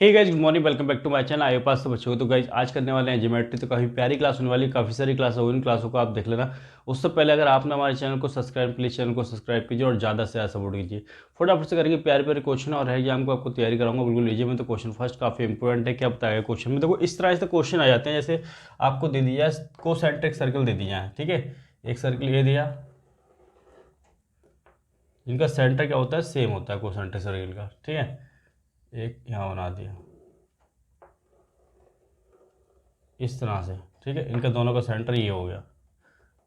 Hey guys, good morning, welcome back to my channel. आए पास सब बच्चों को। तो गाइस आज करने वाले हैं ज्योमेट्री। तो काफ़ी प्यारी क्लास होने वाली, काफ़ी सारी क्लास होगी, इन क्लासों को आप देख लेना। उससे पहले अगर आपने हमारे चैनल को सब्सक्राइब, प्लीज चैनल को सब्सक्राइब कीजिए और ज़्यादा से ज़्यादा सपोर्ट कीजिए। फटाफट से करेंगे प्यारे प्यारे क्वेश्चन और एग्जाम को आपको तैयारी कराऊंगा बिल्कुल लीजिए में। तो क्वेश्चन फर्स्ट काफ़ी इंपॉर्टेंट है। क्या बताया क्वेश्चन में? देखो इस तरह से क्वेश्चन आ जाते हैं, जैसे आपको दे दिया कोसेंट्रिक सर्कल दे दिया है, ठीक है। एक सर्कल ये दिया, इनका सेंटर क्या होता है, सेम होता है कोसेंट्रिक सर्कल का, ठीक है। एक यहाँ बना दिया इस तरह से, ठीक है। इनका दोनों का सेंटर ये हो गया,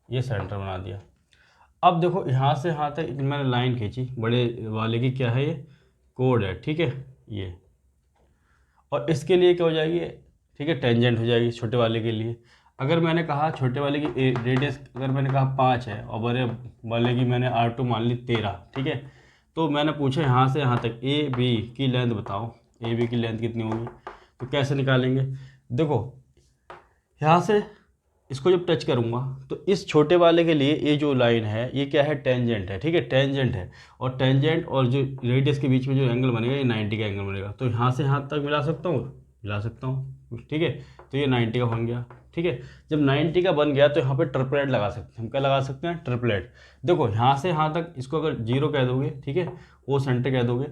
ये सेंटर बना दिया। अब देखो यहाँ से यहाँ तक मैंने लाइन खींची, बड़े वाले की क्या है, ये कोड है, ठीक है ये। और इसके लिए क्या हो जाएगी, ठीक है, टेंजेंट हो जाएगी छोटे वाले के लिए। अगर मैंने कहा छोटे वाले की रेडियस, अगर मैंने कहा 5 है और बड़े वाले की मैंने R2 मान ली 13, ठीक है। तो मैंने पूछा यहाँ से यहाँ तक ए बी की लेंथ बताओ, ए बी की लेंथ कितनी होगी। तो कैसे निकालेंगे, देखो यहाँ से इसको जब टच करूँगा तो इस छोटे वाले के लिए ये जो लाइन है ये क्या है, टेंजेंट है, ठीक है, टेंजेंट है। और टेंजेंट और जो रेडियस के बीच में जो एंगल बनेगा ये 90 का एंगल बनेगा। तो यहाँ से यहाँ तक मिला सकता हूँ, मिला सकता हूँ, ठीक है। तो ये 90 का बन गया, ठीक है। जब 90 का बन गया तो यहाँ पे ट्रिपलेट लगा सकते हैं। हम क्या लगा सकते हैं, ट्रिपलेट। देखो यहाँ से यहाँ तक इसको अगर 0 कह दोगे, ठीक है, वो सेंटर कह दोगे,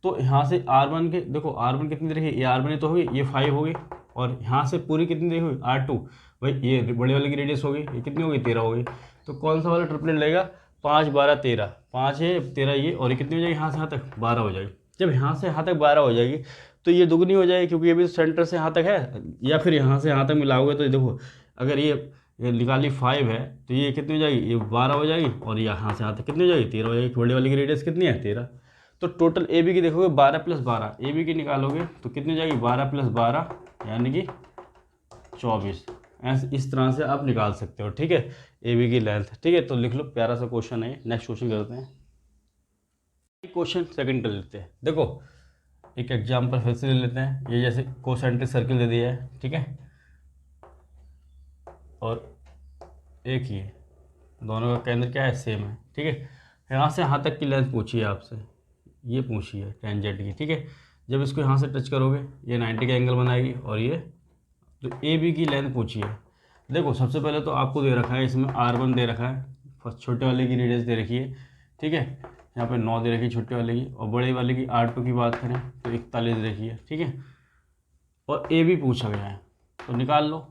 तो यहाँ से R1 के देखो R1 कितनी देखिए, ये R1 तो होगी, ये 5 होगी। और यहाँ से पूरी कितनी देखी हुई, R2, भाई ये बड़े वाले की रेडियस होगी, ये कितनी होगी, 13 होगी। तो कौन सा वाला ट्रिपलेट लगेगा, 5 12 13, 5 है 13 ये, और ये कितनी हो जाएगी, यहाँ से यहाँ तक 12 हो जाएगी। जब यहाँ से यहाँ तक 12 हो जाएगी तो ये दुगनी हो जाएगी, क्योंकि ये भी सेंटर से यहाँ तक है। या फिर यहाँ से यहाँ तक मिलाओगे तो देखो, अगर ये निकाली 5 है तो ये कितनी हो जाएगी, ये 12 हो जाएगी। और यहाँ से यहाँ तक कितनी हो जाएगी, 13 हो जाएगी। बड़े वाले की रेडियस कितनी है, 13। तो टोटल ए बी की देखोगे 12 + 12, ए बी की निकालोगे तो कितनी हो जाएगी, 12 + 12 यानी कि 24। ऐसे इस तरह से आप निकाल सकते हो, ठीक है, ए बी की लेंथ, ठीक है। तो लिख लो, प्यारा सा क्वेश्चन है। नेक्स्ट क्वेश्चन करते हैं, क्वेश्चन सेकंड कर लेते हैं। देखो एक एग्जांपल फिर से ले लेते हैं। ये जैसे कोसेंट्रिक सर्किल दे दिया है, ठीक है, और एक ही है, दोनों का केंद्र क्या है, सेम है, ठीक है। यहाँ से यहाँ तक की लेंथ पूछी है आपसे, ये पूछी है टेंजेंट की, ठीक है। जब इसको यहाँ से टच करोगे ये 90 का एंगल बनाएगी, और ये तो ए बी की लेंथ पूछी है। देखो सबसे पहले तो आपको दे रखा है इसमें R1 दे रखा है, फर्स्ट छोटे वाले की रेडियस दे रखी है, ठीक है। यहाँ पे 9 दे रखी है छोटे वाले की, और बड़े वाले की R2 की बात करें तो 41 दे रखी है, ठीक है। और ए बी पूछा गया है, तो निकाल लो।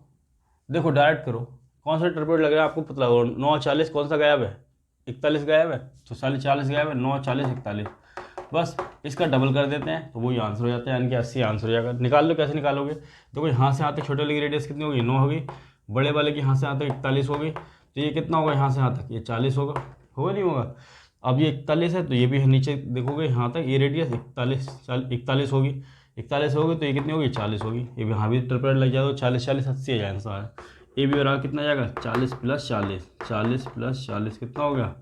देखो डायरेक्ट करो, कौन सा ट्रिपलेट लग रहा है आपको पता लगा। 9 40 कौन सा गायब है, 41 गायब है, तो 40 गायब है, 9 40 41। बस इसका डबल कर देते हैं तो वही आंसर हो जाता है, यानी कि 80 आंसर हो जाएगा। निकाल लो, कैसे निकालोगे, देखो यहाँ से यहाँ तक छोटे वाले की रेडियस कितनी होगी, 9 होगी। बड़े वाले की यहाँ से यहाँ तक 41 होगी, तो ये कितना होगा, यहाँ से यहाँ तक ये 40 होगा, होगा नहीं होगा। अब ये 41 है तो ये भी नीचे देखोगे यहाँ तक ये रेडियस 41 होगी, 41 होगी तो ये कितनी होगी, 40 होगी। ये भी यहाँ भी ट्रिपलेट लग जाएगा तो 40 40 80 आ जाए आंसर है। ए बी बराबर कितना जाएगा, 40 + 40, 40 + 40 कितना हो गया,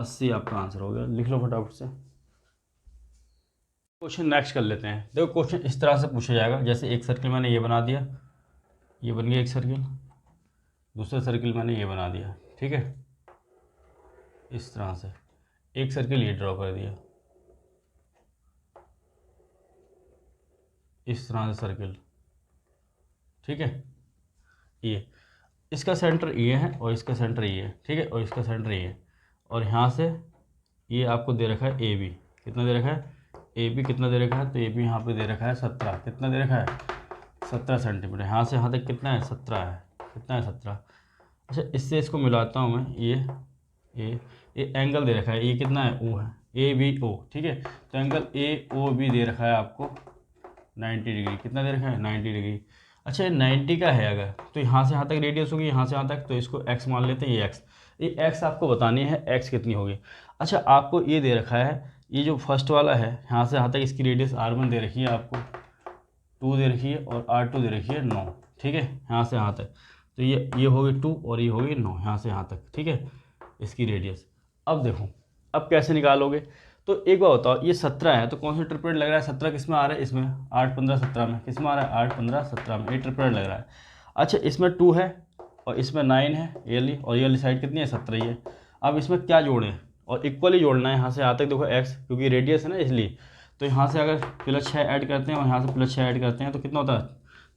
80 आपका आंसर हो गया। लिख लो फटाफट से। क्वेश्चन नेक्स्ट कर लेते हैं। देखो क्वेश्चन इस तरह से पूछा जाएगा, जैसे एक सर्किल मैंने ये बना दिया, ये बन गया एक सर्किल, दूसरा सर्किल मैंने ये बना दिया, ठीक है। इस तरह से एक सर्किल ये ड्रॉ कर दिया, इस तरह से सर्किल, ठीक है। ये इसका सेंटर ये है और इसका सेंटर ये है, ठीक है, और इसका सेंटर ये है। और यहाँ से ये आपको दे रखा है ए बी, कितना दे रखा है, ए बी कितना दे रखा है, तो ए बी यहाँ पे दे रखा है 17, कितना दे रखा है, 17 सेंटीमीटर। यहाँ से यहाँ तक कितना है, 17 है, कितना है, 17। अच्छा इससे इसको मिलाता हूँ मैं, ये एंगल दे रखा है, ये कितना है, ओ है, ए बी ओ, ठीक है। तो एंगल ए ओ बी दे रखा है आपको 90 डिग्री, कितना दे रखा है, 90 डिग्री। अच्छा ये 90 का है, अगर तो यहाँ से यहाँ तक रेडियस होगी, यहाँ से यहाँ तक, तो इसको x मान लेते हैं, ये x आपको बतानी है x कितनी होगी। अच्छा आपको ये दे रखा है, ये जो फर्स्ट वाला है यहाँ से यहाँ तक इसकी रेडियस R1 दे रखी है आपको, 2 दे रखी है, और R2 दे रखी है 9, ठीक है, यहाँ से यहाँ तक। तो ये होगी 2 और ये होगी 9, यहाँ से यहाँ तक, ठीक है, इसकी रेडियस। अब देखो अब कैसे निकालोगे, तो एक बार बताओ, ये 17 है तो कौन सा ट्रिपलेट लग रहा है, 17 किस में आ रहा है, इसमें 8 15 17 में, किस में आ रहा है, 8 15 17 में, ये ट्रिपलेट लग रहा है। अच्छा इसमें 2 है और इसमें 9 है, ये वाली, और ये वाली साइड कितनी है, 17 ही है। अब इसमें क्या जोड़ें, और इक्वली जोड़ना है यहाँ से यहाँ तक, देखो x क्योंकि रेडियस है ना इसलिए, तो यहाँ से अगर +6 ऐड करते हैं और यहाँ से +6 ऐड करते हैं तो कितना होता है,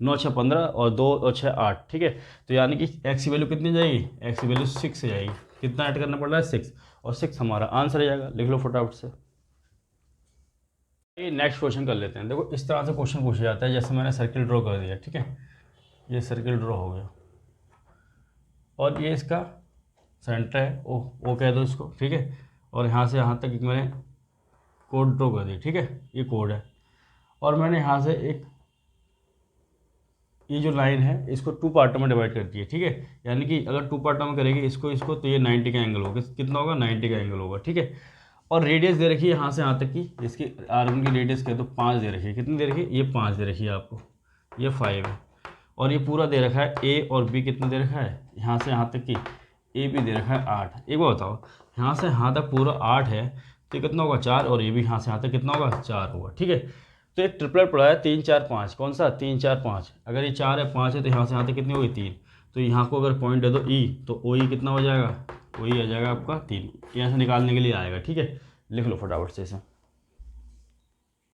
9 6 15 और 2 और 6 8, ठीक है। तो यानी कि x की वैल्यू कितनी जाएगी, x की वैल्यू 6 जाएगी। कितना ऐड करना पड़ रहा है, 6, और 6 हमारा आंसर आ जाएगा। लिख लो फटाफट से। ये नेक्स्ट क्वेश्चन कर लेते हैं। देखो इस तरह से क्वेश्चन पूछा जाता है, जैसे मैंने सर्किल ड्रॉ कर दिया, ठीक है, ये सर्किल ड्रॉ हो गया और ये इसका सेंटर है, ओ कह दो इसको, ठीक है। और यहाँ से यहाँ तक मैंने कोड ड्रॉ कर दिया, ठीक है, ये कोड है। और मैंने यहाँ से एक ये जो लाइन है इसको 2 पार्टों में डिवाइड कर दिया, ठीक है। यानी कि अगर 2 पार्टों में करेंगे इसको तो ये 90 का एंगल होगा। कितना होगा, 90 का एंगल होगा, ठीक है। और रेडियस दे रखी है यहाँ से यहाँ तक की, इसकी R1 की रेडियस कह दो 5 दे रखी है। कितनी दे रखी है, ये 5 दे रखी है आपको, ये 5 है। और ये पूरा दे रखा है A और B कितना दे रखा है, यहाँ से यहाँ तक की AB दे रखा है 8। एक बात बताओ, यहाँ से यहाँ तक पूरा 8 है तो कितना होगा, 4, और ये भी यहाँ से यहाँ तक कितना होगा, 4 होगा, ठीक है। तो एक ट्रिपलेट पड़ा है 3 4 5, कौन सा, 3 4 5। अगर ये 4 है 5 है तो यहाँ से यहाँ तक कितनी होगी, 3। तो यहाँ को अगर पॉइंट दे दो E तो OE कितना हो जाएगा, OE आ जाएगा आपका 3। यहाँ से निकालने के लिए आएगा, ठीक है। लिख लो फटाफट से इसे।